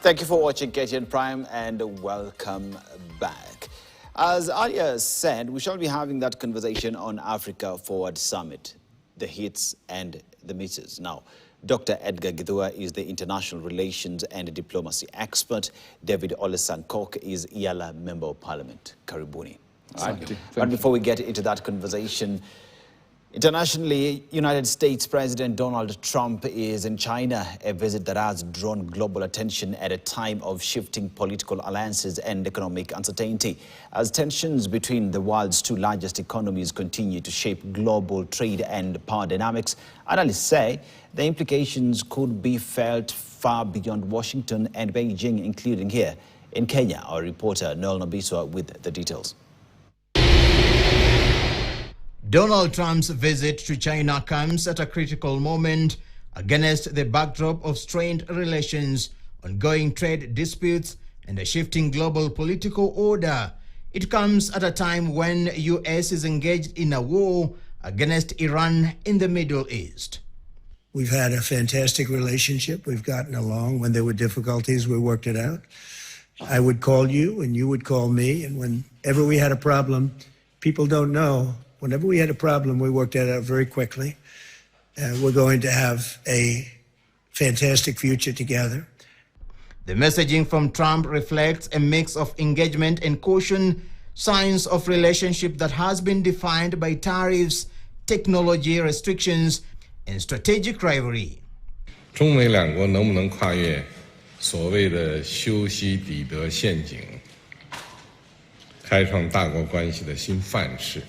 Thank you for watching KTN Prime and welcome back. As Arya said, we shall be having that conversation on Africa Forward Summit, the hits and the misses. Now, Dr. Edgar Githua is the international relations and diplomacy expert. David Olesankok is Yala Member of Parliament. Karibuni. But before we get into that conversation, internationally, United States President Donald Trump is in China, a visit that has drawn global attention at a time of shifting political alliances and economic uncertainty. As tensions between the world's two largest economies continue to shape global trade and power dynamics, analysts say the implications could be felt far beyond Washington and Beijing, including here in Kenya. Our reporter Noel Nobiswa with the details. Donald Trump's visit to China comes at a critical moment against the backdrop of strained relations, ongoing trade disputes, and a shifting global political order. It comes at a time when the U.S. is engaged in a war against Iran in the Middle East. We've had a fantastic relationship. We've gotten along. When there were difficulties, we worked it out. I would call you and you would call me. And whenever we had a problem, people don't know, whenever we had a problem, we worked it out very quickly. We're going to have a fantastic future together. The messaging from Trump reflects a mix of engagement and caution, signs of relationship that has been defined by tariffs, technology restrictions, and strategic rivalry. 中美两国能不能跨越所谓的修昔底德陷阱，开创大国关系的新范式？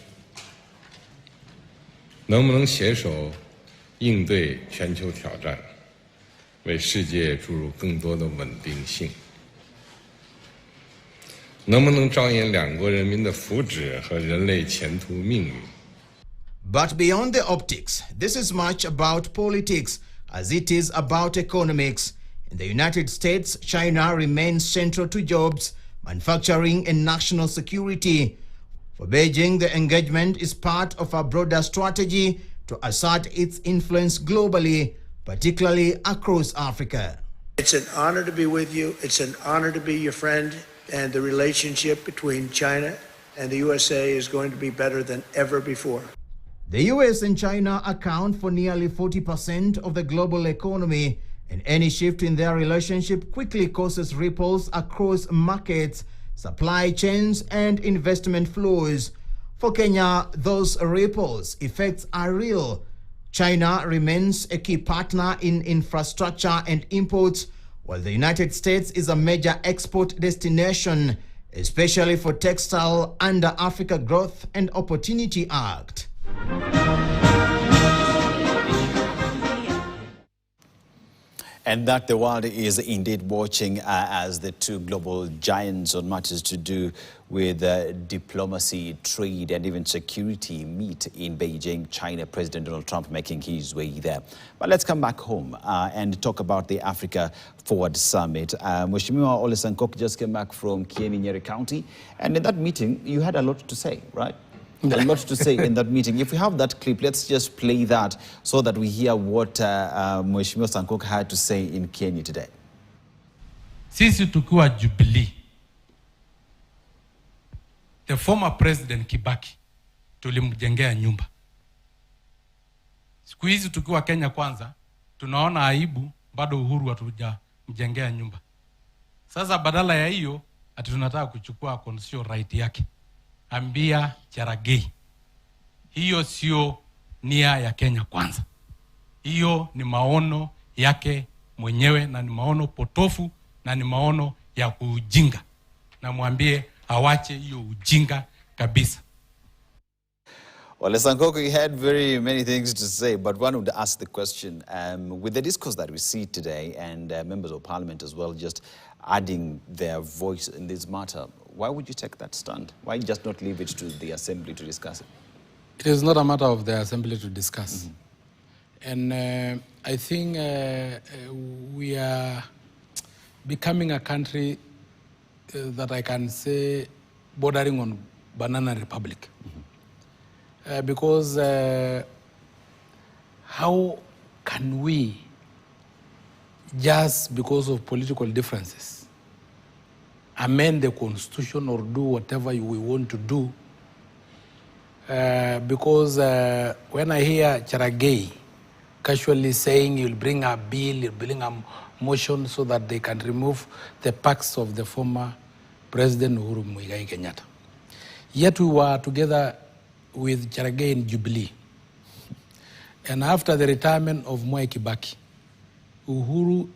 能不能携手应对全球挑战，为世界注入更多的稳定性？能不能着眼两国人民的福祉和人类前途命运？ But beyond the optics, this is much about politics as it is about economics. In the United States, China remains central to jobs, manufacturing, and national security. For Beijing, the engagement is part of a broader strategy to assert its influence globally, particularly across Africa. It's an honor to be with you. It's an honor to be your friend. And the relationship between China and the USA is going to be better than ever before. The US and China account for nearly 40% of the global economy, and any shift in their relationship quickly causes ripples across markets, supply chains, and investment flows. For Kenya, those ripples effects are real. China remains a key partner in infrastructure and imports, while the United States is a major export destination, especially for textile under Africa Growth and Opportunity Act. And that the world is indeed watching as the two global giants on matters to do with diplomacy, trade, and even security meet in Beijing, China. President Donald Trump making his way there. But let's come back home and talk about the Africa Forward Summit. Mheshimiwa Olesankok just came back from Kieni County, and in that meeting, you had a lot to say, right? A lot to say in that meeting. If we have that clip, let's just play that so that we hear what Mheshimiwa Sankok had to say in Kenya today. Sisi tukiwa Jubilee, the former President Kibaki tulimjengea nyumba. Siku hizi tukiwa Kenya Kwanza, tunaona aibu bado Uhuru hatujamjengea nyumba. Sasa badala ya hiyo, ati tunataka kuchukua constitutional right yake. Ambia Cherargei. Hiyo sio nia ya Kenya Kwanza. Hiyo ni maono yake mwenyewe na ni maono potofu na ni maono ya ujinga. Na mwambie awache hiyo ujinga kabisa. Well, Sankoko, you had very many things to say, but one would ask the question, with the discourse that we see today and members of parliament as well just adding their voice in this matter, why would you take that stand? Why just not leave it to the assembly to discuss it? It is not a matter of the assembly to discuss. And I think we are becoming a country that I can say bordering on banana republic. Because how can we just because of political differences, amend the constitution or do whatever we want to do. Because when I hear Cherargei casually saying he'll bring a bill, he'll bring a motion so that they can remove the pacts of the former President Uhuru Muigai Kenyatta. Yet we were together with Cherargei in Jubilee. And after the retirement of Mwai Kibaki, Uhuru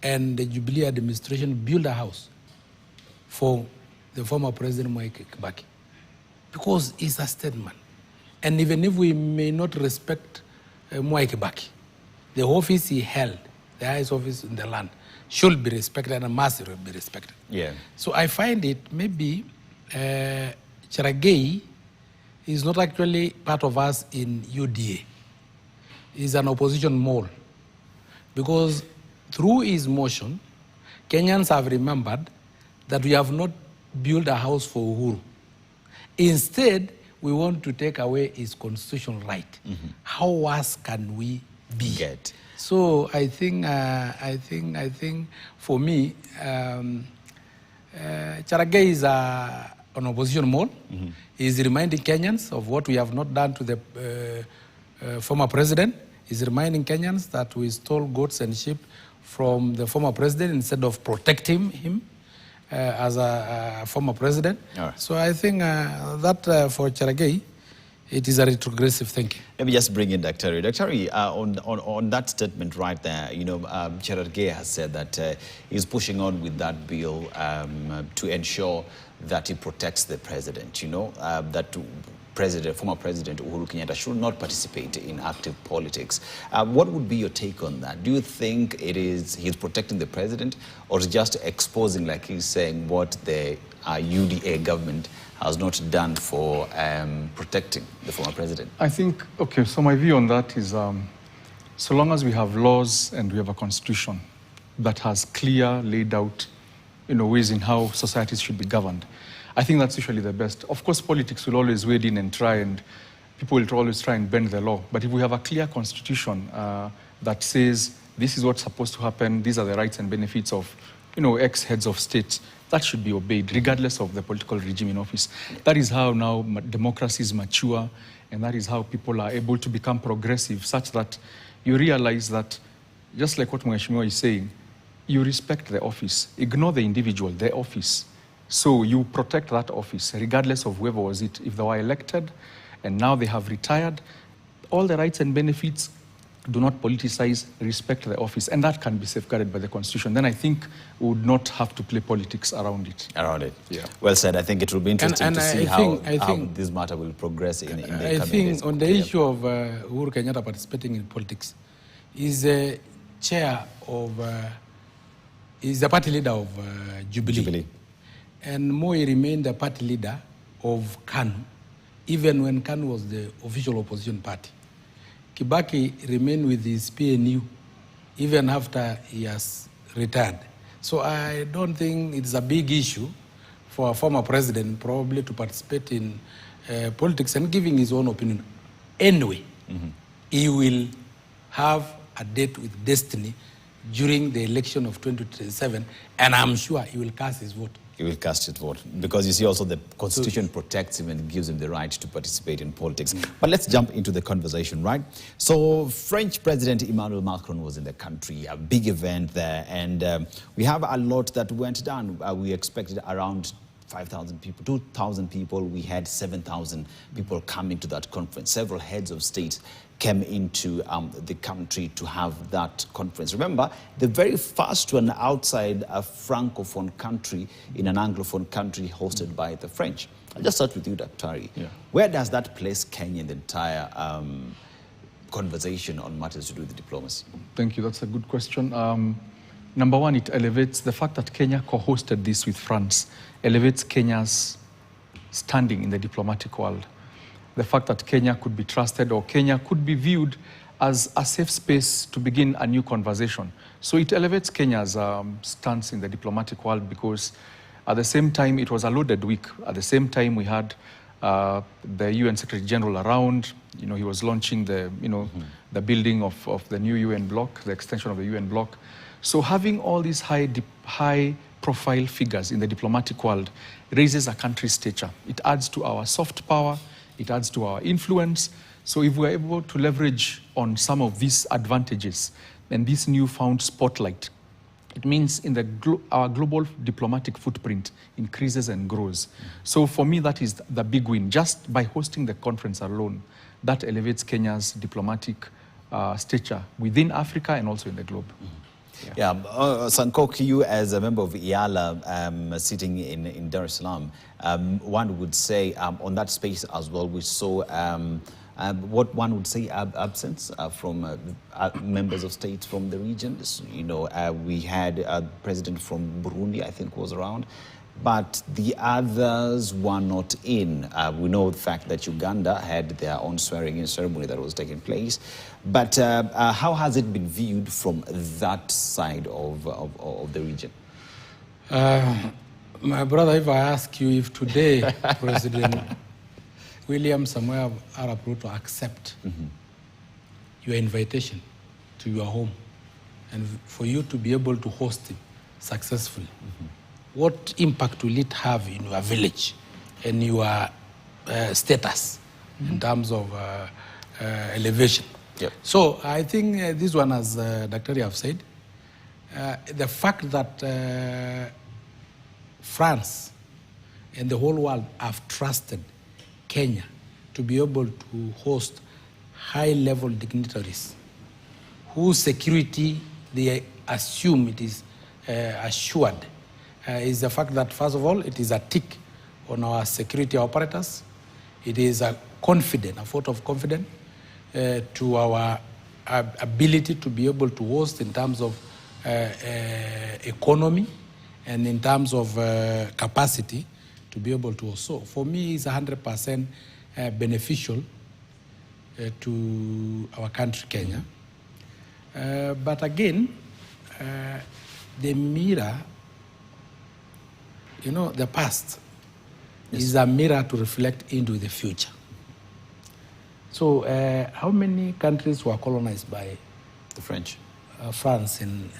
and the Jubilee administration built a house for the former President Mwai Kibaki, because he's a statesman. And even if we may not respect Mwai Kibaki, the office he held, the highest office in the land, should be respected and must be respected. Yeah. So I find it maybe Cherargei is not actually part of us in UDA. He's an opposition mole. Because through his motion, Kenyans have remembered that we have not built a house for Uhuru. Instead, we want to take away his constitutional right. How worse can we be? Get. So I think for me, Cherargei is an opposition mole. He's reminding Kenyans of what we have not done to the former president. He's reminding Kenyans that we stole goats and sheep from the former president instead of protecting him as a former president. Right. So I think that for Cherargei, it is a retrogressive thinking. Let me just bring in Dr. Dr. On that statement right there, you know, Cherargei has said that he's pushing on with that bill to ensure that he protects the president, you know, that former President Uhuru Kenyatta should not participate in active politics. What would be your take on that? Do you think he's protecting the president, or just exposing, like he's saying, what the UDA government has not done for protecting the former president? I think, okay, so my view on that is so long as we have laws and we have a constitution that has clear, laid out, you know, ways in how societies should be governed, I think that's usually the best. Of course, politics will always wade in and try, and people will always try and bend the law. But if we have a clear constitution that says this is what's supposed to happen, these are the rights and benefits of, you know, ex-heads of state, that should be obeyed, regardless of the political regime in office. That is how now democracies mature, and that is how people are able to become progressive, such that you realize that, just like what Mheshimiwa is saying, you respect the office, ignore the individual, the office. So you protect that office, regardless of whoever was it. If they were elected and now they have retired, all the rights and benefits, do not politicize, respect the office. And that can be safeguarded by the Constitution. Then I think we would not have to play politics around it. Around it. Yeah. Well said. I think it will be interesting to see how this matter will progress in the coming days. I think on the issue of Uhuru Kenyatta participating in politics, he's a chair of, he's the party leader of Jubilee. And Moi remained the party leader of KANU, even when KANU was the official opposition party. Kibaki remained with his PNU even after he has retired. So I don't think it's a big issue for a former president probably to participate in politics and giving his own opinion. Anyway, he will have a date with destiny during the election of 2027, and I'm sure he will cast his vote. He will cast his vote, because you see also the Constitution protects him and gives him the right to participate in politics. But let's jump into the conversation, right? So French President Emmanuel Macron was in the country, a big event there, and we have a lot that went down. We expected around 5,000 people, 2,000 people. We had 7,000 people coming to that conference. Several heads of state came into the country to have that conference. Remember, the very first one outside a Francophone country in an Anglophone country hosted by the French. I'll just start with you, Dr. Yeah. Where does that place Kenya in the entire conversation on matters to do with diplomacy? Thank you. That's a good question. Number one, it elevates the fact that Kenya co-hosted this with France, elevates Kenya's standing in the diplomatic world. The fact that Kenya could be trusted, or Kenya could be viewed as a safe space to begin a new conversation. So it elevates Kenya's stance in the diplomatic world, because at the same time it was a loaded week. At the same time we had the UN Secretary General around. He was launching the, the building of the new UN bloc, the extension of the UN bloc. So having all these high-profile figures in the diplomatic world raises a country's stature. It adds to our soft power. It adds to our influence. So if we're able to leverage on some of these advantages and this newfound spotlight, it means our global diplomatic footprint increases and grows. So for me, that is the big win. Just by hosting the conference alone, that elevates Kenya's diplomatic stature within Africa and also in the globe. Yeah, Sankok, you as a member of IALA sitting in Dar es Salaam, one would say on that space as well, we saw what one would say absence from members of states from the region. We had a president from Burundi, I think, was around, but the others were not in. We know the fact that Uganda had their own swearing-in ceremony that was taking place. But how has it been viewed from that side of the region? My brother, if I ask you if today President William Samoei Arap Ruto accept your invitation to your home and for you to be able to host him successfully, what impact will it have in your village and your status in terms of elevation? Yep. So I think this one, as Dr. have said, the fact that France and the whole world have trusted Kenya to be able to host high-level dignitaries whose security they assume it is assured is the fact that, first of all, it is a tick on our security operators. It is a vote of confidence to our ability to be able to host in terms of economy and in terms of capacity to be able to host. So for me, it's 100% beneficial to our country, Kenya. But again, the mirror, the past is a mirror to reflect into the future. So how many countries were colonized by The French? France and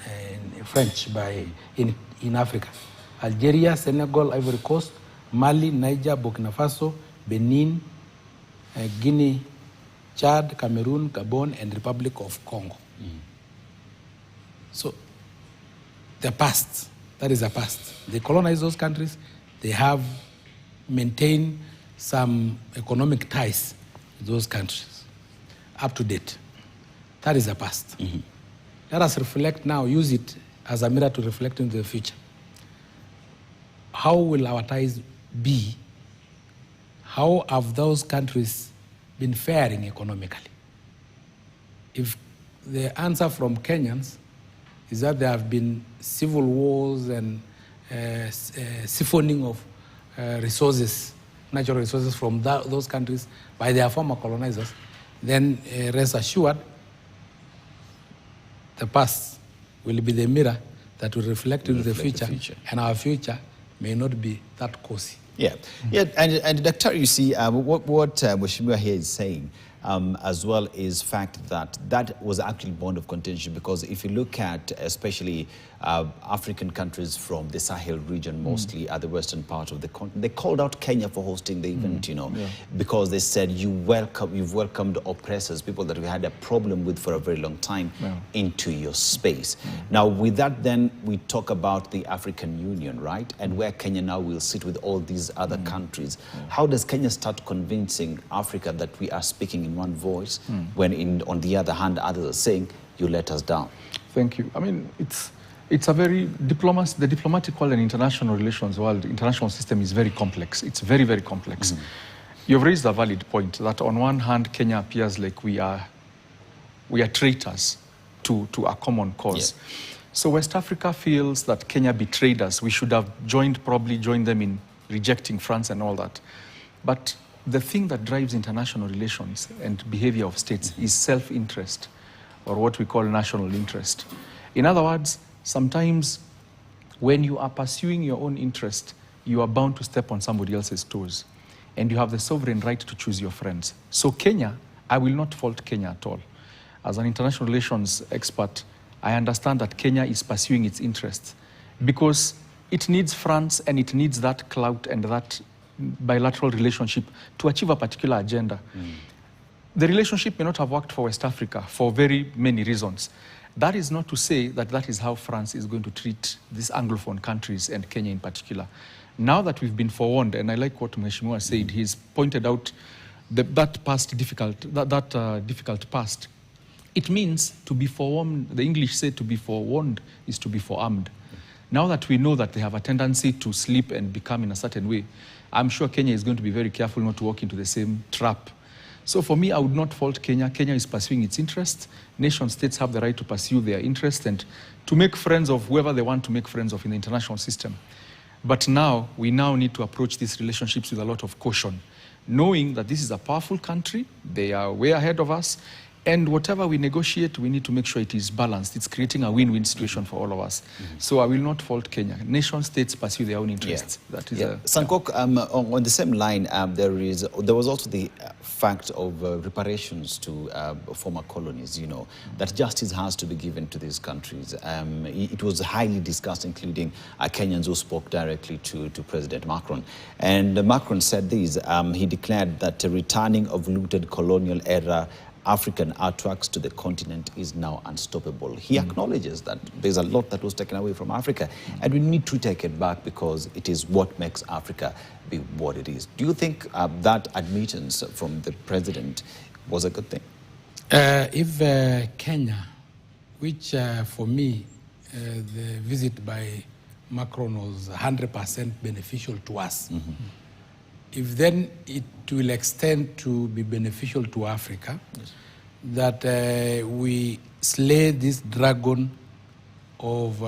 French in Africa? Algeria, Senegal, Ivory Coast, Mali, Niger, Burkina Faso, Benin, Guinea, Chad, Cameroon, Gabon, and Republic of Congo. So the past, that is the past. They colonized those countries. They have maintained some economic ties with those countries up to date. That is the past. Let us reflect now, use it as a mirror to reflect into the future. How will our ties be? How have those countries been faring economically? If the answer from Kenyans is that there have been civil wars and siphoning of resources, natural resources from those countries by their former colonizers, then rest assured, the past will be the mirror that will reflect into the future, and our future may not be that cozy. Yeah, and Dr. You see, what Mheshimiwa here is saying as well is fact that was actually bond of contention, because if you look at especially African countries from the Sahel region, mostly at the western part of the continent, they called out Kenya for hosting the event, because they said you've welcomed oppressors, people that we had a problem with for a very long time, into your space. Now with that, then we talk about the African Union, right? And where Kenya now will sit with all these other countries. How does Kenya start convincing Africa that we are speaking in one voice when on the other hand, others are saying, you let us down? Thank you. I mean, it's a very the diplomatic world and international relations world, international system is very complex. It's very, very complex. You've raised a valid point that on one hand, Kenya appears like we are traitors to a common cause. So West Africa feels that Kenya betrayed us. We should have probably joined them in rejecting France and all that. But the thing that drives international relations and behavior of states is self-interest, or what we call national interest. In other words, sometimes when you are pursuing your own interest, you are bound to step on somebody else's toes. and you have the sovereign right to choose your friends. So Kenya, I will not fault Kenya at all. As an international relations expert, I understand that Kenya is pursuing its interests because it needs France and it needs that clout and that bilateral relationship to achieve a particular agenda. The relationship may not have worked for West Africa for very many reasons. That is not to say that that is how France is going to treat these Anglophone countries and Kenya in particular. Now that we've been forewarned, and I like what Mheshimiwa said, he's pointed out that difficult past. It means to be forewarned. The English say to be forewarned is to be forearmed. Now that we know that they have a tendency to slip and become in a certain way, I'm sure Kenya is going to be very careful not to walk into the same trap. So for me, I would not fault Kenya. Kenya is pursuing its interests. Nation states have the right to pursue their interests and to make friends of whoever they want to make friends of in the international system. But now, we now need to approach these relationships with a lot of caution, knowing that this is a powerful country, they are way ahead of us, and whatever we negotiate, we need to make sure it is balanced. It's creating a win-win situation for all of us. So I will not fault Kenya. Nation states pursue their own interests. That is Sankok, on the same line, there was also the fact of reparations to former colonies, you know, that justice has to be given to these countries. It was highly discussed, including Kenyans who spoke directly to President Macron. And Macron said this, he declared that the returning of looted colonial era African artworks to the continent is now unstoppable. He acknowledges that there's a lot that was taken away from Africa, and we need to take it back because it is what makes Africa be what it is. Do you think that admittance from the president was a good thing? If Kenya, which for me, the visit by Macron was 100% beneficial to us, if then it will extend to be beneficial to Africa, that we slay this dragon of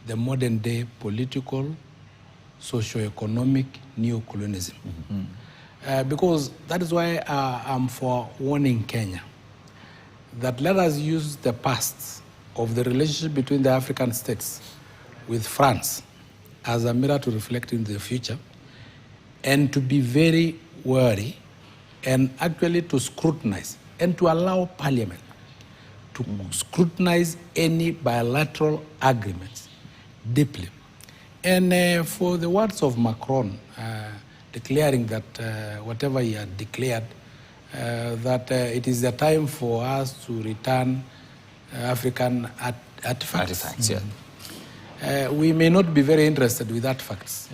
the modern day political, socio-economic neo-colonialism. Because that is why I'm for warning Kenya, that let us use the past of the relationship between the African states with France as a mirror to reflect in the future, and to be very wary and actually to scrutinize and to allow Parliament to scrutinize any bilateral agreements deeply. And for the words of Macron declaring that whatever he had declared, that it is the time for us to return African artifacts. We may not be very interested with artifacts.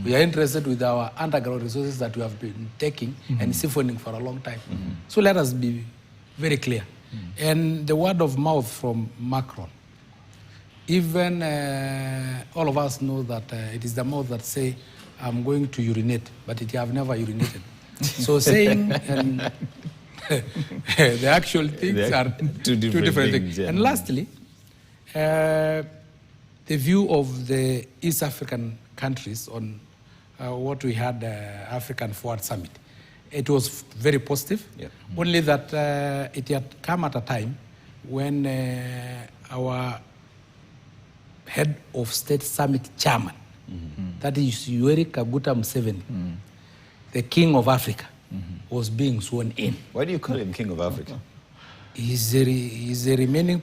We are interested with our underground resources that we have been taking and siphoning for a long time. So let us be very clear. And the word of mouth from Macron, even all of us know that it is the mouth that say, I'm going to urinate, but it have never urinated. So saying and the actual things are two different things. And lastly, the view of the East African countries on what we had African Foward Summit. It was very positive, only that it had come at a time when our head of state summit chairman, that is Yoweri Kaguta Museveni, the king of Africa, was being sworn in. Why do you call him king of Africa? He's the remaining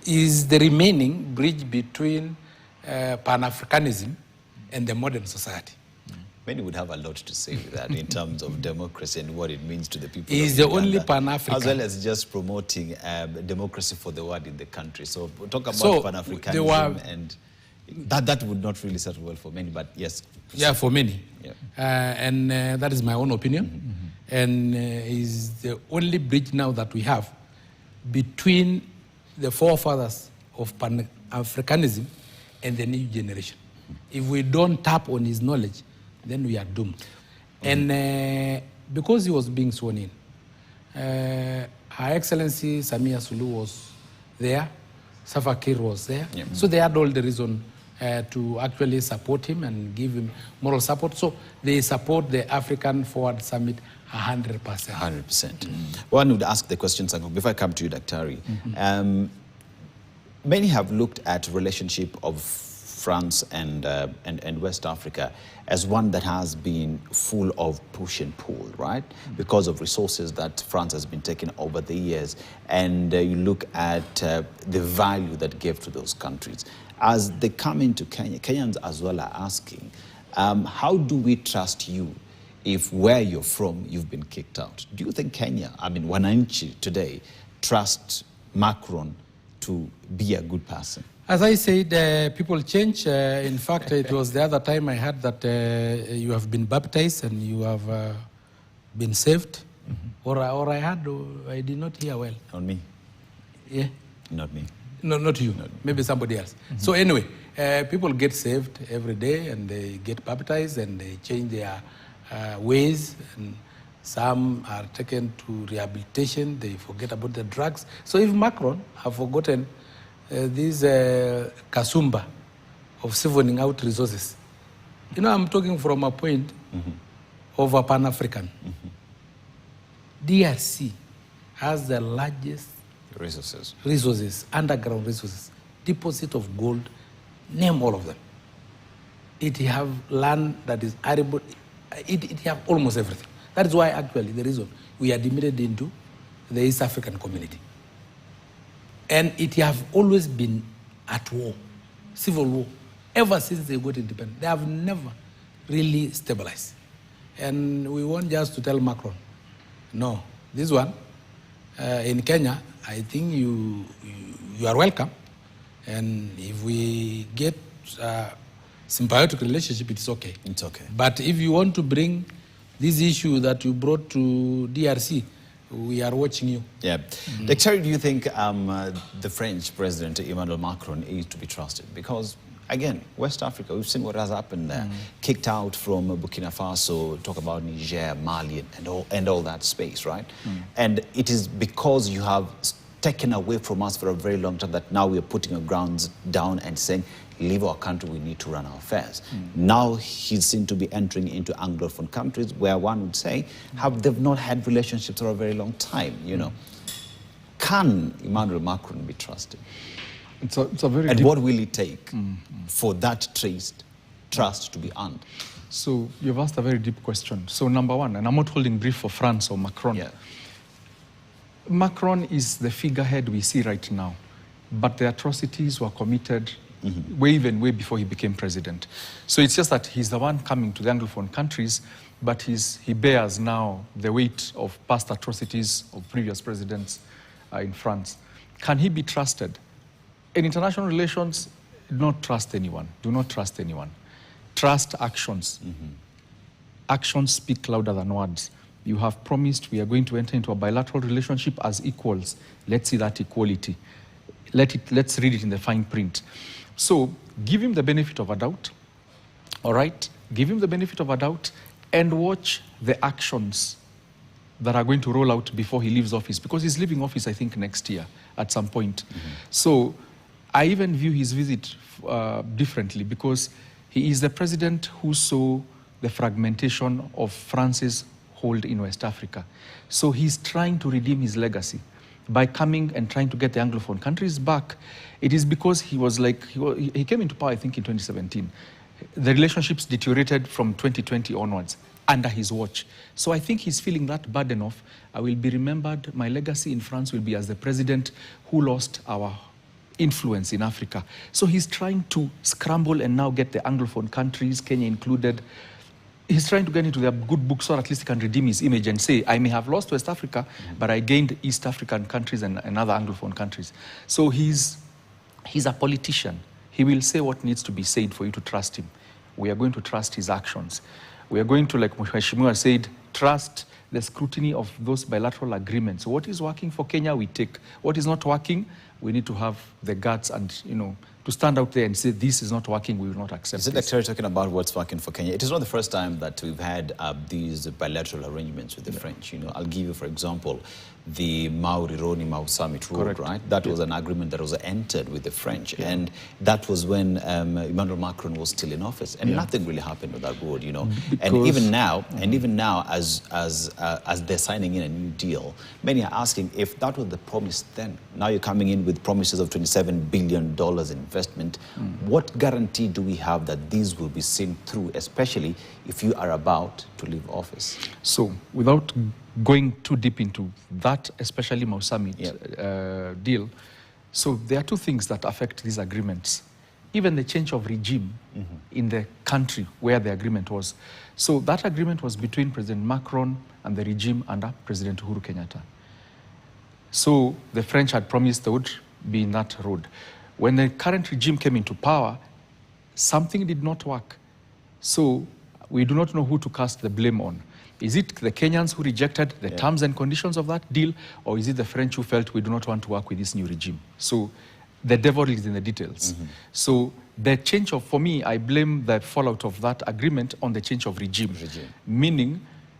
is the remaining bridge between Pan-Africanism and the modern society. Many would have a lot to say with that in terms of democracy and what it means to the people. He's the only Pan-African. As well as just promoting democracy for the world in the country. So we'll talk about Pan-Africanism, and that would not really settle well for many, but yes. Yeah, for many. And that is my own opinion. And is the only bridge now that we have between the forefathers of Pan-Africanism and the new generation. If we don't tap on his knowledge, then we are doomed. And because he was being sworn in, Her Excellency Samia Suluhu was there, Salva Kiir was there, so they had all the reason to actually support him and give him moral support. So they support the African Foward Summit 100%. 100%. One would ask the question, Sanko, before I come to you, Daktari. Many have looked at relationship of France and West Africa as one that has been full of push and pull, right? Because of resources that France has been taking over the years. And you look at the value that gave to those countries. As they come into Kenya, Kenyans as well are asking, how do we trust you if where you're from, you've been kicked out? Do you think Kenya, I mean, Wananchi today, trust Macron to be a good person? As I said, people change. In fact, it was the other time I heard that you have been baptized and you have been saved. Or I heard, I did not hear well. Not me. Yeah? Not me. No, not you. Maybe somebody else. So anyway, people get saved every day and they get baptized and they change their ways. And some are taken to rehabilitation. They forget about the drugs. So if Macron have forgotten this kasumba of siphoning out resources, you know, I'm talking from a point of a Pan-African. DRC has the largest resources, underground resources, deposit of gold, name all of them. It have land that is arable, it have almost everything. That is why actually the reason we are admitted into the East African community. And it have always been at war, civil war, ever since they got independent. They have never really stabilized. And we want just to tell Macron, no, this one, in Kenya, I think you are welcome. And if we get symbiotic relationship, it's okay. It's okay. But if you want to bring this issue that you brought to DRC, we are watching you. Yeah. Dr. Do you think the French President Emmanuel Macron is to be trusted? Because, again, West Africa, we've seen what has happened there. Kicked out from Burkina Faso, talk about Niger, Mali, and all that space, right? And it is because you have taken away from us for a very long time that now we are putting our grounds down and saying, leave our country, we need to run our affairs. Now he seems to be entering into Anglophone countries where one would say, they've not had relationships for a very long time, you know. Can Emmanuel Macron be trusted? It's a very and what will it take for that trust to be earned? So you've asked a very deep question. So number one, and I'm not holding brief for France or Macron. Yeah. Macron is the figurehead we see right now, but the atrocities were committed way before he became president. So it's just that he's the one coming to the Anglophone countries, but he bears now the weight of past atrocities of previous presidents in France. Can he be trusted? In international relations, do not trust anyone. Do not trust anyone. Trust actions. Actions speak louder than words. You have promised we are going to enter into a bilateral relationship as equals. Let's see that equality. Let's read it in the fine print. So give him the benefit of a doubt, all right? Give him the benefit of a doubt and watch the actions that are going to roll out before he leaves office, because he's leaving office, I think, next year at some point. So I even view his visit differently, because he is the president who saw the fragmentation of France's hold in West Africa. So he's trying to redeem his legacy by coming and trying to get the Anglophone countries back. It is because he was like, he came into power, I think, in 2017. The relationships deteriorated from 2020 onwards under his watch. So I think he's feeling that burden of, I will be remembered, my legacy in France will be as the president who lost our influence in Africa. So he's trying to scramble and now get the Anglophone countries, Kenya included. He's trying to get into their good books, so at least he can redeem his image and say, I may have lost West Africa, but I gained East African countries and other Anglophone countries. So he's a politician. He will say what needs to be said for you to trust him. We are going to trust his actions. We are going to, like Mheshimiwa said, trust the scrutiny of those bilateral agreements. What is working for Kenya, we take. What is not working, we need to have the guts and, to stand out there and say, this is not working, we will not accept this. Is it like talking about what's working for Kenya? It is not the first time that we've had these bilateral arrangements with the French. I'll give you, for example, the Mombasa Summit Road, right? That was an agreement that was entered with the French. And that was when Emmanuel Macron was still in office. And nothing really happened with that road, And even now, as they're signing in a new deal, many are asking if that was the promise then. Now you're coming in with promises of $27 billion investment. investment. What guarantee do we have that these will be seen through, especially if you are about to leave office? So, without going too deep into that, especially Mombasa Summit deal, so there are two things that affect these agreements. Even the change of regime in the country where the agreement was. So that agreement was between President Macron and the regime under President Uhuru Kenyatta. So the French had promised they would be in that road. When the current regime came into power, something did not work. So we do not know who to cast the blame on. Is it the Kenyans who rejected the terms and conditions of that deal, or is it the French who felt we do not want to work with this new regime? So the devil is in the details. So the change of, for me, I blame the fallout of that agreement on the change of regime. Meaning,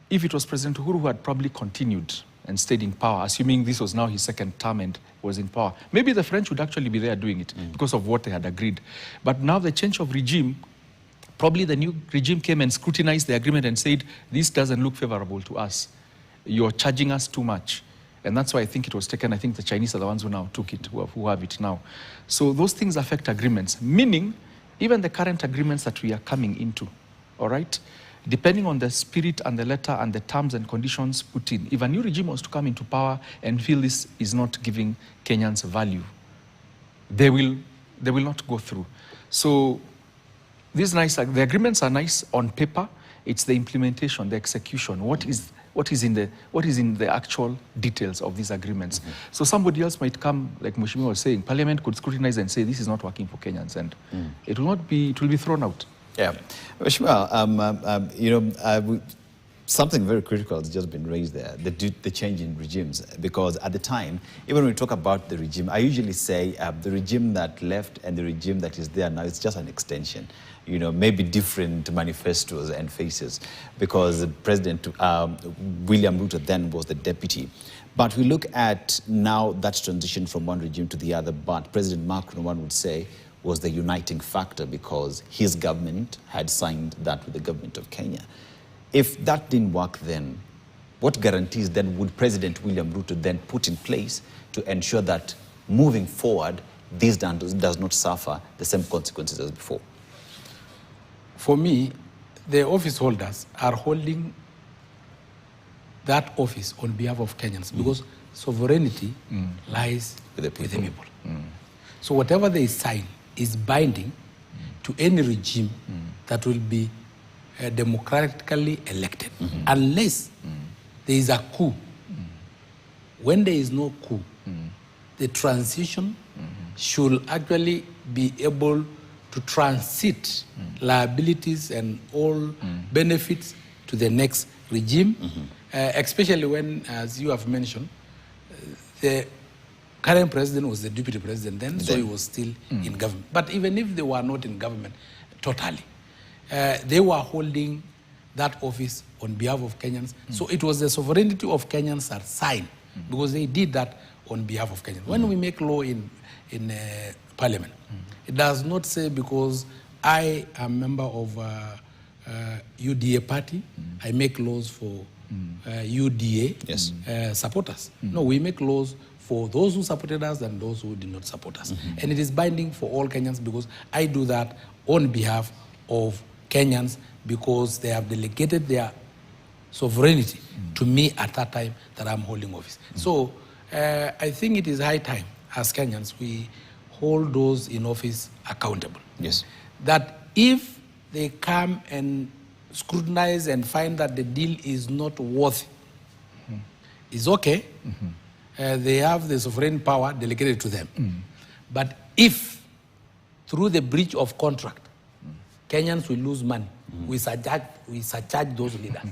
if it was President Uhuru who had probably continued and stayed in power, assuming this was now his second term and was in power, maybe the French would actually be there doing it because of what they had agreed. But now the change of regime, probably the new regime came and scrutinized the agreement and said, this doesn't look favorable to us. You're charging us too much. And that's why I think it was taken. I think the Chinese are the ones who now took it, who have it now. So those things affect agreements, meaning even the current agreements that we are coming into, all right? Depending on the spirit and the letter and the terms and conditions put in, if a new regime was to come into power and feel this is not giving Kenyans value, they will not go through. So the agreements are nice on paper. It's the implementation, the execution. What is in the actual details of these agreements? So somebody else might come, like Mheshimiwa was saying, Parliament could scrutinize and say this is not working for Kenyans, and it will be thrown out. Yeah, Mheshimiwa, something very critical has just been raised there, the change in regimes. Because at the time, even when we talk about the regime, I usually say the regime that left and the regime that is there now is just an extension. Maybe different manifestos and faces, because President William Ruto then was the deputy. But we look at now that transition from one regime to the other, but President Macron, one would say, was the uniting factor because his government had signed that with the government of Kenya. If that didn't work then, what guarantees then would President William Ruto then put in place to ensure that moving forward, this does not suffer the same consequences as before? For me, the office holders are holding that office on behalf of Kenyans because sovereignty lies with the people. So whatever they sign is binding to any regime that will be democratically elected, unless there is a coup. When there is no coup, the transition should actually be able to transit liabilities and all benefits to the next regime, especially when, as you have mentioned, the current president was the deputy president then, so he was still in government. But even if they were not in government totally, they were holding that office on behalf of Kenyans. So it was the sovereignty of Kenyans that signed, because they did that on behalf of Kenyans. When we make law in Parliament, it does not say because I am a member of UDA party, I make laws for UDA supporters. No, we make laws for those who supported us and those who did not support us. And it is binding for all Kenyans because I do that on behalf of Kenyans because they have delegated their sovereignty to me at that time that I'm holding office. So I think it is high time as Kenyans we hold those in office accountable. Yes. That if they come and scrutinize and find that the deal is not worthy, it's okay. They have the sovereign power delegated to them. But if, through the breach of contract, Kenyans will lose money, we surcharge those leaders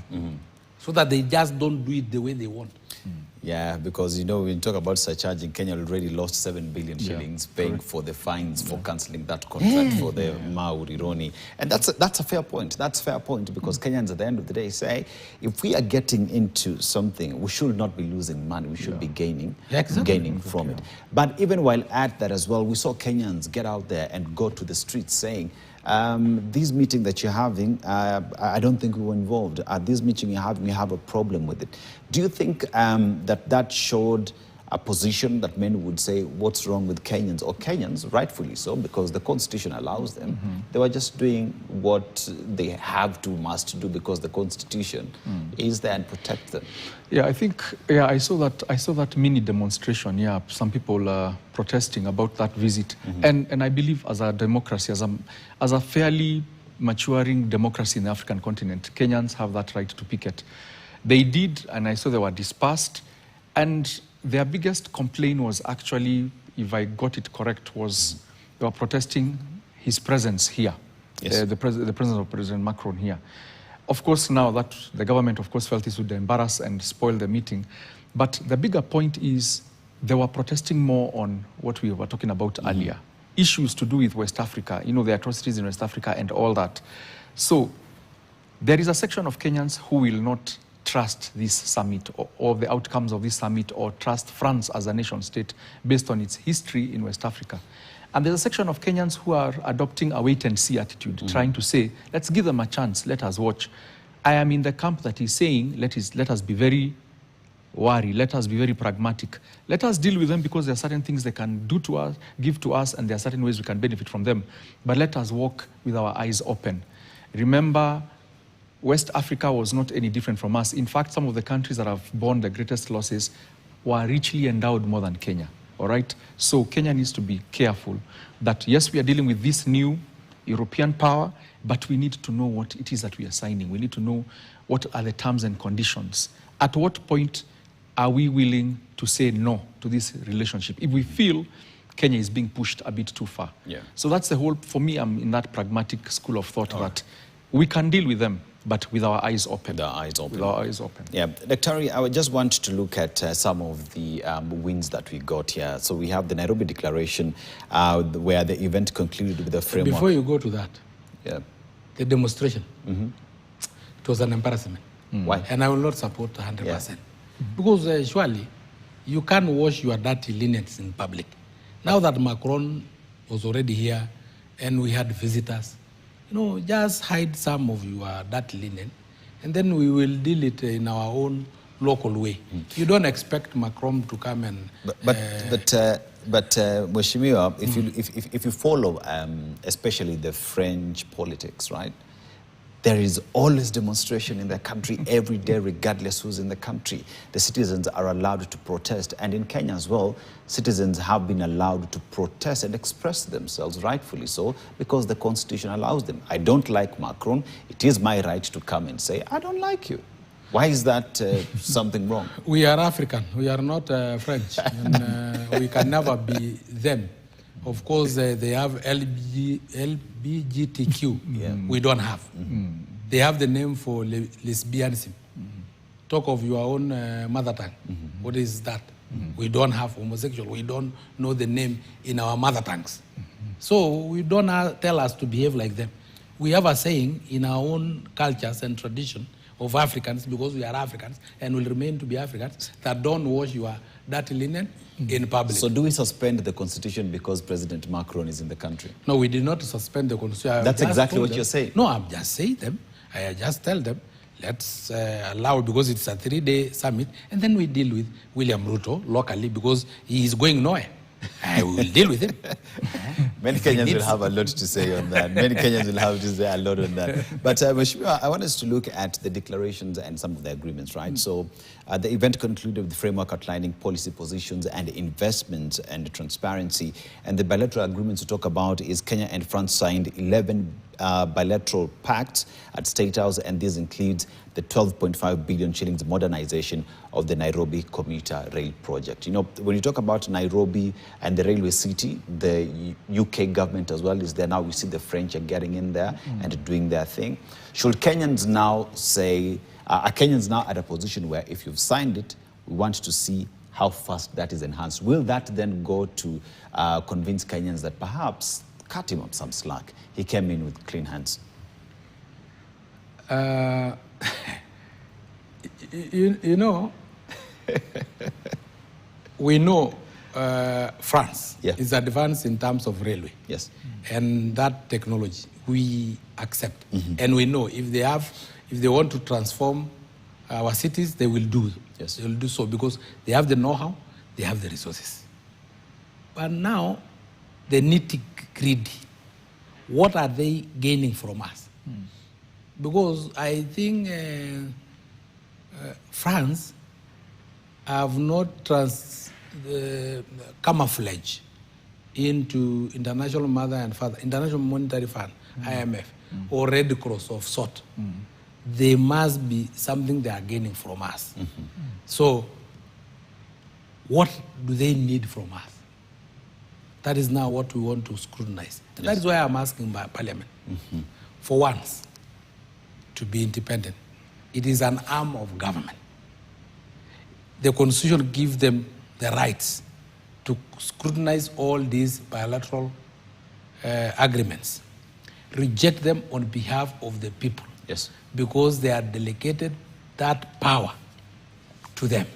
so that they just don't do it the way they want. Yeah, because when you talk about surcharging, Kenya already lost 7 billion shillings paying for the fines for cancelling that contract for the Mauri Roni. And that's a fair point. That's a fair point because Kenyans at the end of the day say, if we are getting into something, we should not be losing money. We should be gaining from it. But even while at that as well, we saw Kenyans get out there and go to the streets saying, this meeting that you're having, I don't think we were involved. At this meeting you're having, we have a problem with it. Do you think that showed a position that many would say, what's wrong with Kenyans? Or Kenyans, rightfully so, because the constitution allows them. They were just doing what they have to, must do, because the constitution is there and protects them. Yeah, I think, I saw that mini demonstration, some people protesting about that visit. And I believe as a democracy, as a fairly maturing democracy in the African continent, Kenyans have that right to picket. They did, and I saw they were dispersed, and their biggest complaint was actually, if I got it correct, was they were protesting his presence here, yes. the presence of President Macron here. Of course, now that the government, of course, felt this would embarrass and spoil the meeting, but the bigger point is they were protesting more on what we were talking about earlier, issues to do with West Africa, the atrocities in West Africa and all that. So there is a section of Kenyans who will not trust this summit or the outcomes of this summit, or trust France as a nation state based on its history in West Africa. And there's a section of Kenyans who are adopting a wait-and-see attitude, trying to say, let's give them a chance, let us watch. I am in the camp that is saying, let us be very wary, let us be very pragmatic. Let us deal with them because there are certain things they can do to us, give to us, and there are certain ways we can benefit from them. But let us walk with our eyes open. Remember, West Africa was not any different from us. In fact, some of the countries that have borne the greatest losses were richly endowed more than Kenya, all right? So Kenya needs to be careful that, yes, we are dealing with this new European power, but we need to know what it is that we are signing. We need to know what are the terms and conditions. At what point are we willing to say no to this relationship if we feel Kenya is being pushed a bit too far? Yeah. So that's the whole, for me, I'm in that pragmatic school of thought that we can deal with them, but with our eyes open. With our eyes open. With our eyes open. Yeah, Dr. I just want to look at some of the wins that we got here. So we have the Nairobi Declaration, where the event concluded with a framework. Before you go to that, the demonstration, it was an embarrassment. Why? And I will not support 100%. Because surely, you can't wash your dirty linens in public. Now that Macron was already here and we had visitors, just hide some of your dirty linen, and then we will deal it in our own local way. You don't expect Macron to come and... But Mheshimiwa, if you follow, especially the French politics, right? There is always demonstration in the country every day, regardless who's in the country. The citizens are allowed to protest. And in Kenya as well, citizens have been allowed to protest and express themselves, rightfully so, because the constitution allows them. I don't like Macron. It is my right to come and say, I don't like you. Why is that something wrong? We are African. We are not French. And we can never be them. Of course, they have LGBTQ. We don't have. They have the name for lesbianism. Talk of your own mother tongue. What is that? We don't have homosexual. We don't know the name in our mother tongues. So we don't tell us to behave like them. We have a saying in our own cultures and tradition of Africans, because we are Africans and will remain to be Africans, that don't wash your dirty linen in public. So do we suspend the constitution because President Macron is in the country? No, we did not suspend the constitution. That's exactly what you're saying. No, I'm just saying them. I just tell them, let's allow, because it's a 3-day summit, and then we deal with William Ruto locally, because he is going nowhere. I will deal with him. Many Kenyans will have a lot to say on that. Many Kenyans will have to say a lot on that. But Mheshimiwa, I want us to look at the declarations and some of the agreements, right? So the event concluded with the framework outlining policy positions and investments and transparency. And the bilateral agreements to talk about is Kenya and France signed 11 bilateral pacts at State House, and this includes the 12.5 billion shillings modernization of the Nairobi commuter rail project. When you talk about Nairobi and the railway city, the UK government as well is there now. We see the French are getting in there and doing their thing. Should Kenyans now say, are Kenyans now at a position where if you've signed it, we want to see how fast that is enhanced? Will that then go to convince Kenyans that perhaps cut him up some slack? He came in with clean hands. We know France is advanced in terms of railway. Yes. And that technology we accept. And we know if they want to transform our cities, they will do. Yes. They will do so because they have the know-how, they have the resources. But now, the nitty-gritty, what are they gaining from us? Because I think France have not camouflage into International Mother and Father, International Monetary Fund, IMF, or Red Cross of sort. There must be something they are gaining from us. So, what do they need from us? That is now what we want to scrutinize. Yes. That is why I'm asking by Parliament, for once, to be independent. It is an arm of government. The Constitution gives them the rights to scrutinize all these bilateral agreements, reject them on behalf of the people. Yes. Because they are delegated that power to them.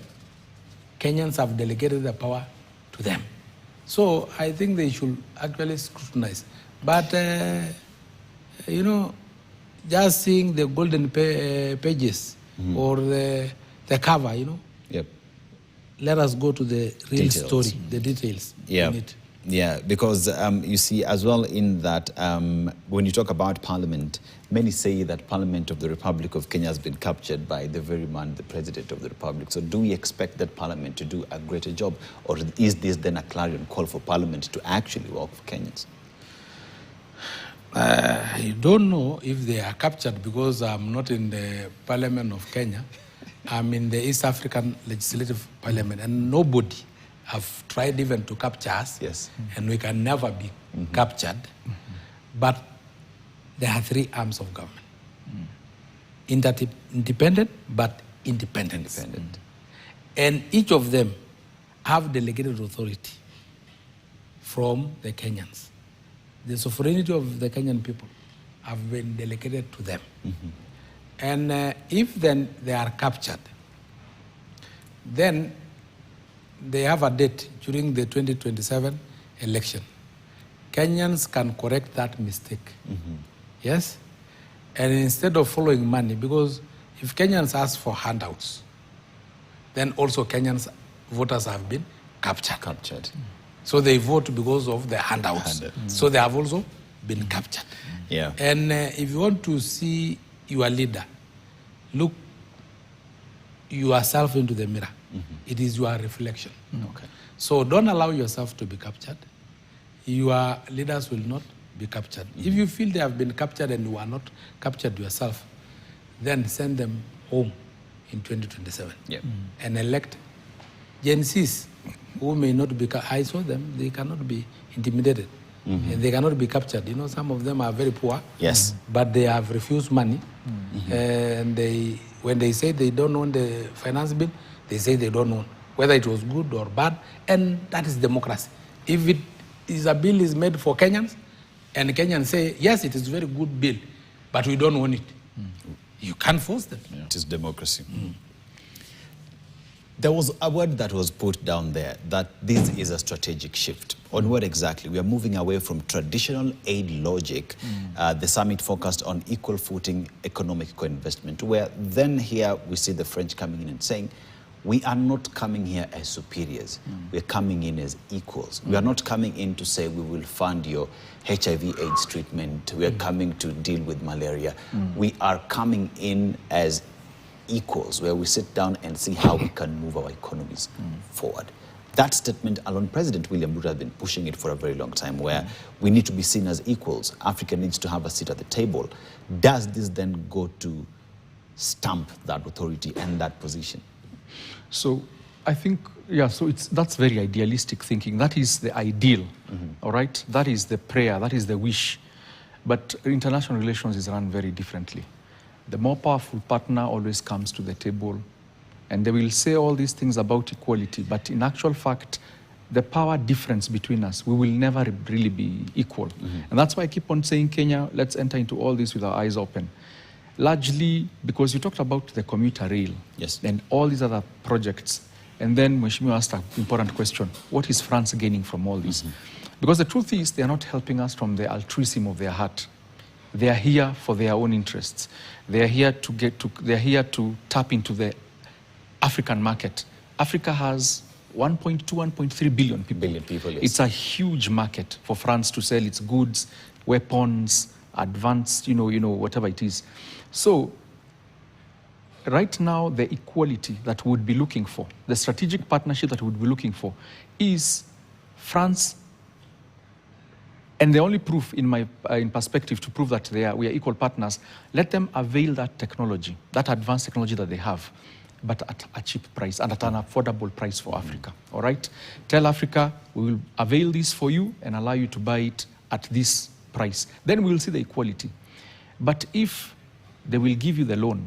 Kenyans have delegated the power to them. So I think they should actually scrutinize. But, you know, just seeing the golden pages or the cover, you know. Yep. Let us go to the real Details. story, the details in it. Yeah, because you see as well in that when you talk about Parliament, many say that Parliament of the Republic of Kenya has been captured by the very man, the President of the Republic. So do we expect that Parliament to do a greater job, or is this then a clarion call for Parliament to actually work for Kenyans? I don't know if they are captured because I'm not in the Parliament of Kenya. I'm in the East African Legislative Parliament, and nobody have tried even to capture us. Yes. And we can never be captured. But there are three arms of government. Independent, but independent. And each of them have delegated authority from the Kenyans. The sovereignty of the Kenyan people have been delegated to them. And if then they are captured, then they have a date during the 2027 election. Kenyans can correct that mistake. Yes? And instead of following money, because if Kenyans ask for handouts, then also Kenyans voters have been captured. So they vote because of the handouts. So they have also been captured. Yeah. And if you want to see your leader, look yourself into the mirror. It is your reflection. Okay. So don't allow yourself to be captured. Your leaders will not be captured. If you feel they have been captured and you are not captured yourself, then send them home in 2027 and elect Gen Zs who may not be, I saw them, they cannot be intimidated. And they cannot be captured. You know, some of them are very poor. Yes. But they have refused money. And when they say they don't own the finance bill, they say they don't know whether it was good or bad, and that is democracy. If it is a bill is made for Kenyans, and Kenyans say, yes, it is a very good bill, but we don't own it, you can't force them. Yeah. It is democracy. There was a word that was put down there, that this is a strategic shift. On what exactly? We are moving away from traditional aid logic. The summit focused on equal footing economic co-investment, where then here we see the French coming in and saying, we are not coming here as superiors. We are coming in as equals. We are not coming in to say we will fund your HIV/AIDS treatment. We are coming to deal with malaria. We are coming in as equals, where we sit down and see how we can move our economies forward. That statement alone, President William Ruto has been pushing it for a very long time, where we need to be seen as equals. Africa needs to have a seat at the table. Does this then go to stamp that authority and that position? So I think, so that's very idealistic thinking. That is the ideal, all right? That is the prayer, that is the wish. But international relations is run very differently. The more powerful partner always comes to the table, and they will say all these things about equality, but in actual fact, the power difference between us, we will never really be equal. And that's why I keep on saying, Kenya, let's enter into all this with our eyes open. Largely because you talked about the commuter rail and all these other projects. And then Mheshimiwa asked an important question: what is France gaining from all this? Because the truth is, they are not helping us from the altruism of their heart. They are here for their own interests. They are here to tap into the African market. Africa has 1.2, 1.3 billion people. Yes. It's a huge market for France to sell its goods, weapons, advanced, whatever it is. So right now, the equality that we would be looking for, the strategic partnership that we would be looking for, is France. And the only proof in perspective to prove that we are equal partners, let them avail that technology, that advanced technology that they have, but at a cheap price and at an affordable price for Africa, all right? Tell Africa, we will avail this for you and allow you to buy it at this price. Then we will see the equality. But if they will give you the loan,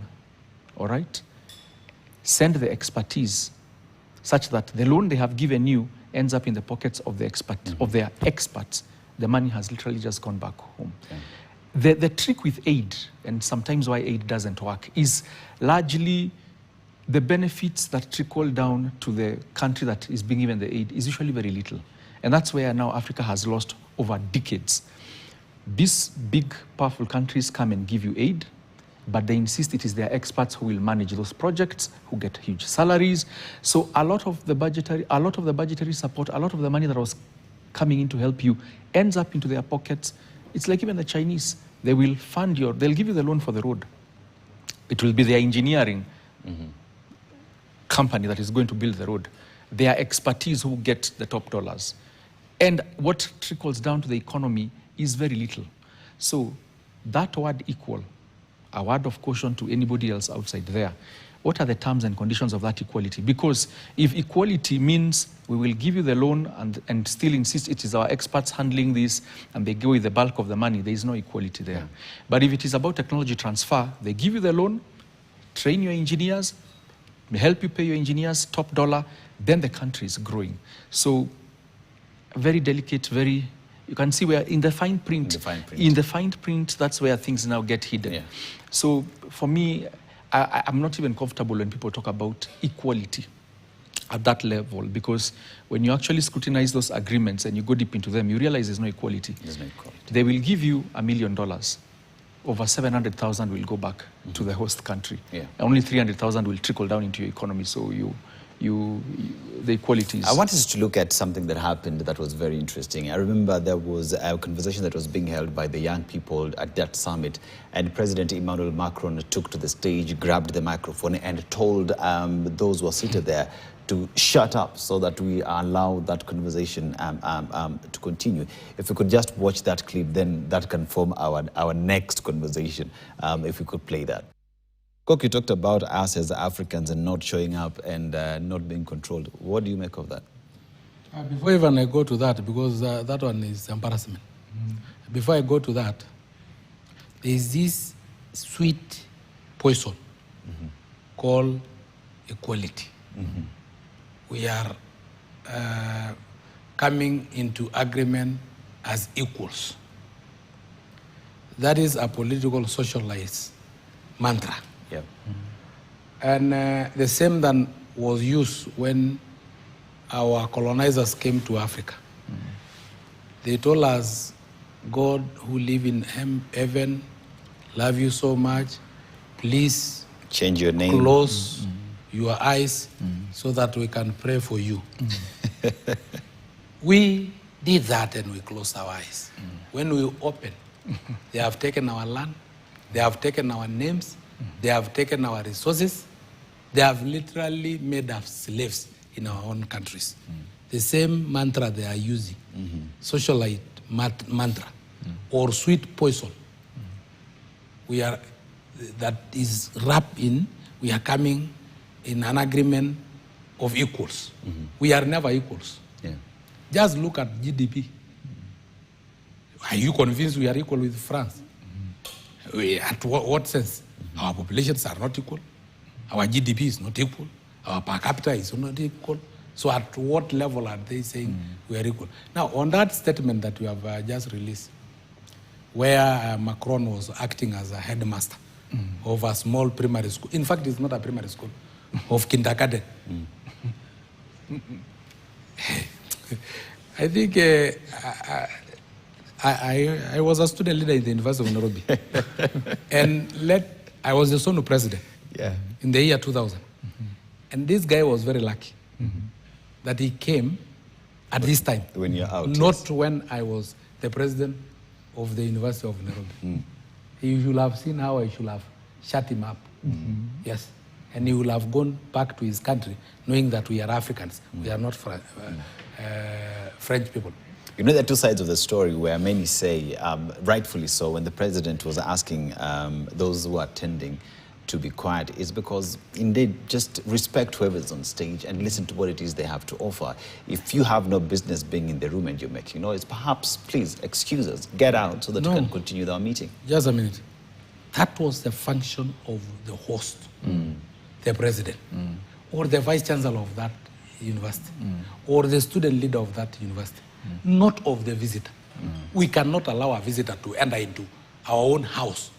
all right, send the expertise such that the loan they have given you ends up in the pockets of their experts. The money has literally just gone back home. Okay. The trick with aid, and sometimes why aid doesn't work, is largely the benefits that trickle down to the country that is being given the aid is usually very little. And that's where now Africa has lost over decades. These big, powerful countries come and give you aid, but they insist it is their experts who will manage those projects, who get huge salaries. So a lot of the budgetary support, a lot of the money that was coming in to help you ends up into their pockets. It's like even the Chinese, they will fund they'll give you the loan for the road. It will be their engineering company that is going to build the road. Their expertise who get the top dollars. And what trickles down to the economy is very little. So that word equal, a word of caution to anybody else outside there. What are the terms and conditions of that equality? Because if equality means we will give you the loan and still insist it is our experts handling this and they go with the bulk of the money, there is no equality there. Yeah. But if it is about technology transfer, they give you the loan, train your engineers, help you pay your engineers top dollar, then the country is growing. So very delicate, you can see where in the fine print, that's where things now get hidden. Yeah. So for me, I'm not even comfortable when people talk about equality at that level, because when you actually scrutinize those agreements and you go deep into them, you realize there's no equality. There's no equality. They will give you $1 million. Over 700,000 will go back to the host country. Yeah. Only 300,000 will trickle down into your economy. So the equality is... I wanted to look at something that happened that was very interesting. I remember there was a conversation that was being held by the young people at that summit, and President Emmanuel Macron took to the stage, grabbed the microphone and told those who were seated there to shut up so that we allow that conversation to continue. If we could just watch that clip, then that can form our next conversation, if we could play that. Kok, you talked about us as Africans and not showing up and not being controlled. What do you make of that? Before even I go to that, because that one is embarrassment. Before I go to that, there is this sweet poison called equality. We are coming into agreement as equals. That is a political socialist mantra. Yep. And the same that was used when our colonizers came to Africa. They told us, God who live in heaven, love you so much, please change your name, close your eyes so that we can pray for you. We did that and we closed our eyes. When we opened, they have taken our land, they have taken our names, they have taken our resources. They have literally made us slaves in our own countries. The same mantra they are using, socialite mantra, or sweet poison, that is wrapped in, we are coming in an agreement of equals. We are never equals. Yeah. Just look at GDP. Are you convinced we are equal with France? At what sense? Our populations are not equal. Our GDP is not equal. Our per capita is not equal. So at what level are they saying we are equal? Now, on that statement that we have just released, where Macron was acting as a headmaster of a small primary school. In fact, it's not a primary school, of kindergarten. I think I was a student leader in the University of Nairobi. And I was the son of president in the year 2000. And this guy was very lucky. that he came at this time. When you're out. Not yes. when I was the president of the University of Nairobi. He should have seen how I should have shut him up. Yes. And he will have gone back to his country knowing that we are Africans. We are not French people. You know, there are two sides of the story where many say, rightfully so, when the president was asking those who are attending to be quiet, is because indeed just respect whoever's on stage and listen to what it is they have to offer. If you have no business being in the room and you're making noise, perhaps please excuse us, get out so that you can continue our meeting. Just a minute. That was the function of the host, the president, or the vice chancellor of that university, or the student leader of that university, not of the visitor. We cannot allow a visitor to enter into our own house.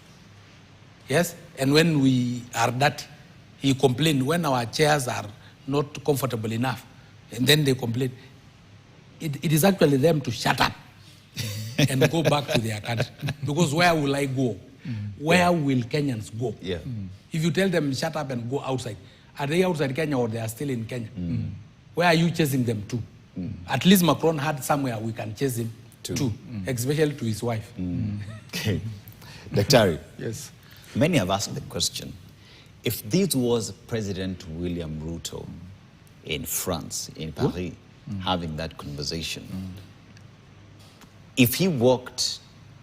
Yes? And when we are dirty, he complained when our chairs are not comfortable enough, and then they complain. It is actually them to shut up and go back to their country. Because where will I go? Where will Kenyans go? Yeah. If you tell them shut up and go outside, are they outside Kenya or they are still in Kenya? Where are you chasing them to? At least Macron had somewhere we can chase him to, especially to his wife. Okay. Daktari. Yes. Many have asked the question, if this was President William Ruto in France, in Paris, having that conversation, if he walked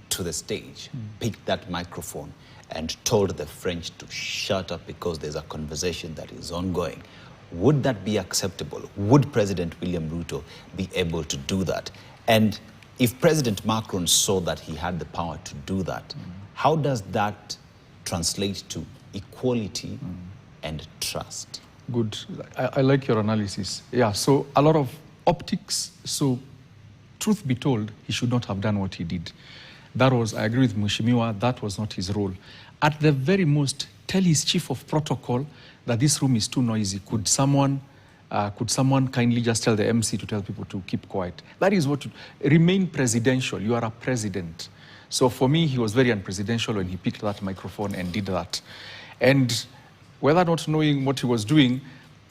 to the stage, picked that microphone and told the French to shut up because there's a conversation that is ongoing, would that be acceptable? Would President William Ruto be able to do that? And if President Macron saw that he had the power to do that, how does that translate to equality and trust? Good. I like your analysis. Yeah, so a lot of optics. So truth be told, he should not have done what he did. That was, I agree with Mheshimiwa, that was not his role. At the very most, tell his chief of protocol that this room is too noisy. Could someone kindly just tell the MC to tell people to keep quiet? That is what, remain presidential. You are a president. So for me, he was very unpresidential when he picked that microphone and did that. And whether not knowing what he was doing,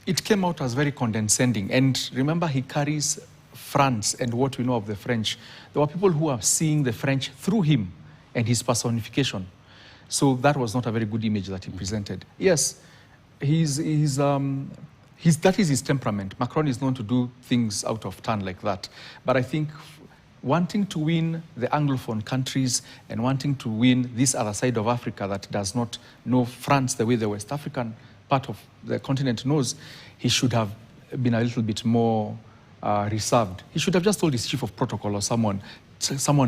it came out as very condescending. And remember, he carries France and what we know of the French. There were people who are seeing the French through him and his personification. So that was not a very good image that he presented. Yes, that is his temperament. Macron is known to do things out of turn like that. But I think wanting to win the Anglophone countries and wanting to win this other side of Africa that does not know France the way the West African part of the continent knows, he should have been a little bit more reserved. He should have just told his chief of protocol or someone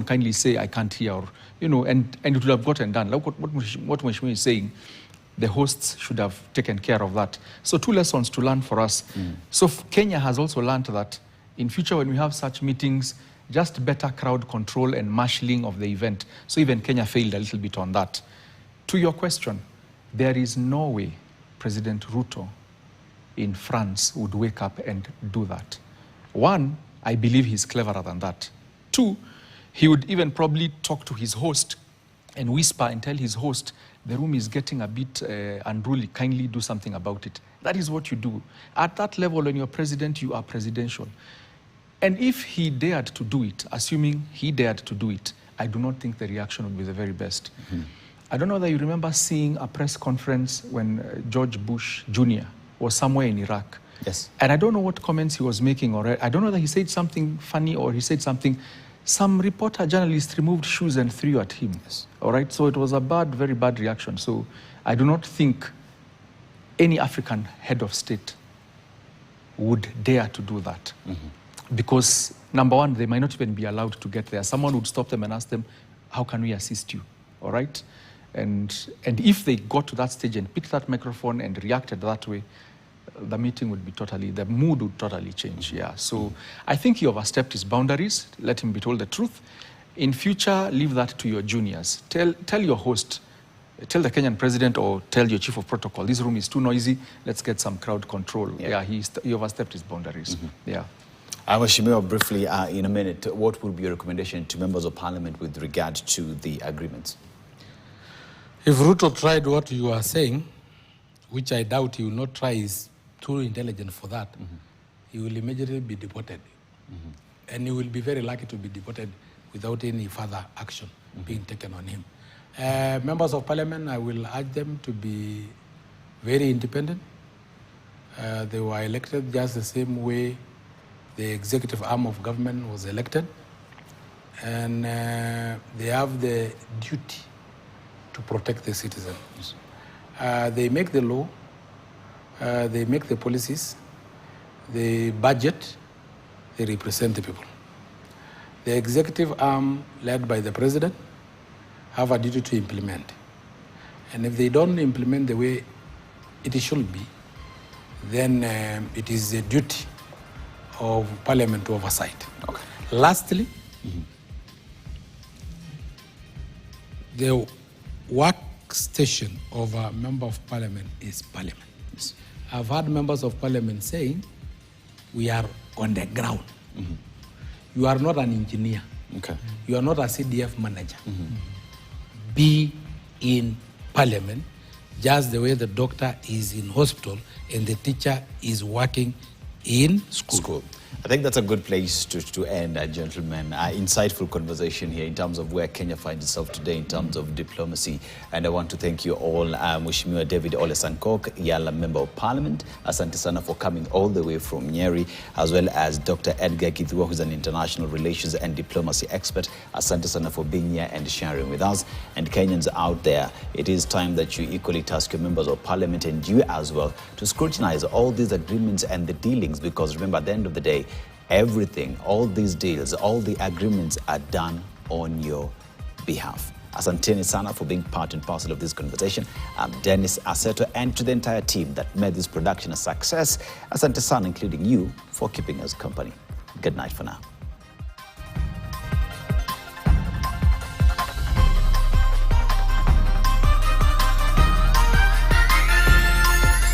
kindly say, I can't hear, or, and it would have gotten done. Like what Mheshimiwa is saying, the hosts should have taken care of that. So 2 lessons to learn for us. So Kenya has also learned that in future when we have such meetings, just better crowd control and marshalling of the event. So even Kenya failed a little bit on that. To your question, there is no way President Ruto in France would wake up and do that. 1, I believe he's cleverer than that. 2, he would even probably talk to his host and whisper and tell his host, the room is getting a bit unruly, kindly do something about it. That is what you do. At that level, when you're president, you are presidential. And if he dared to do it, assuming he dared to do it, I do not think the reaction would be the very best. I don't know whether you remember seeing a press conference when George Bush Jr. was somewhere in Iraq. Yes. And I don't know what comments he was making, or I don't know whether he said something funny or he said something. Some reporter journalist removed shoes and threw at him. Yes. All right, so it was a bad, very bad reaction. So I do not think any African head of state would dare to do that. Because, number one, they might not even be allowed to get there. Someone would stop them and ask them, how can we assist you? All right? And if they got to that stage and picked that microphone and reacted that way, the meeting would be the mood would totally change, yeah. So I think he overstepped his boundaries. Let him be told the truth. In future, leave that to your juniors. Tell your host, tell the Kenyan president or tell your chief of protocol, this room is too noisy, let's get some crowd control. Yeah, he overstepped his boundaries, yeah. Mheshimiwa, briefly, in a minute, what would be your recommendation to members of parliament with regard to the agreements? If Ruto tried what you are saying, which I doubt he will not try, is too intelligent for that, he will immediately be deported. And he will be very lucky to be deported without any further action being taken on him. Members of Parliament, I will urge them to be very independent. They were elected just the same way the executive arm of government was elected. And they have the duty to protect the citizens. They make the law, they make the policies, they budget, they represent the people. The executive arm, led by the president, have a duty to implement. And if they don't implement the way it should be, then it is the duty of Parliament to oversight. Okay. Lastly, the workstation of a member of Parliament is Parliament. Yes. I've heard members of Parliament saying, we are on the ground. You are not an engineer. Okay. You are not a CDF manager. Be in Parliament just the way the doctor is in hospital and the teacher is working in school. I think that's a good place to end, gentlemen. Insightful conversation here in terms of where Kenya finds itself today in terms of diplomacy. And I want to thank you all. Mheshimiwa David Ole Sankok, Yala Member of Parliament. Asante sana for coming all the way from Nyeri, as well as Dr. Edgar Githua, who's an international relations and diplomacy expert. Asante sana for being here and sharing with us. And Kenyans out there, it is time that you equally task your members of Parliament and you as well to scrutinize all these agreements and the dealings, because remember, at the end of the day, everything, all these deals, all the agreements are done on your behalf. Asanteni sana for being part and parcel of this conversation. I'm Dennis Aseto, and to the entire team that made this production a success, asante sana, including you, for keeping us company. Good night for now.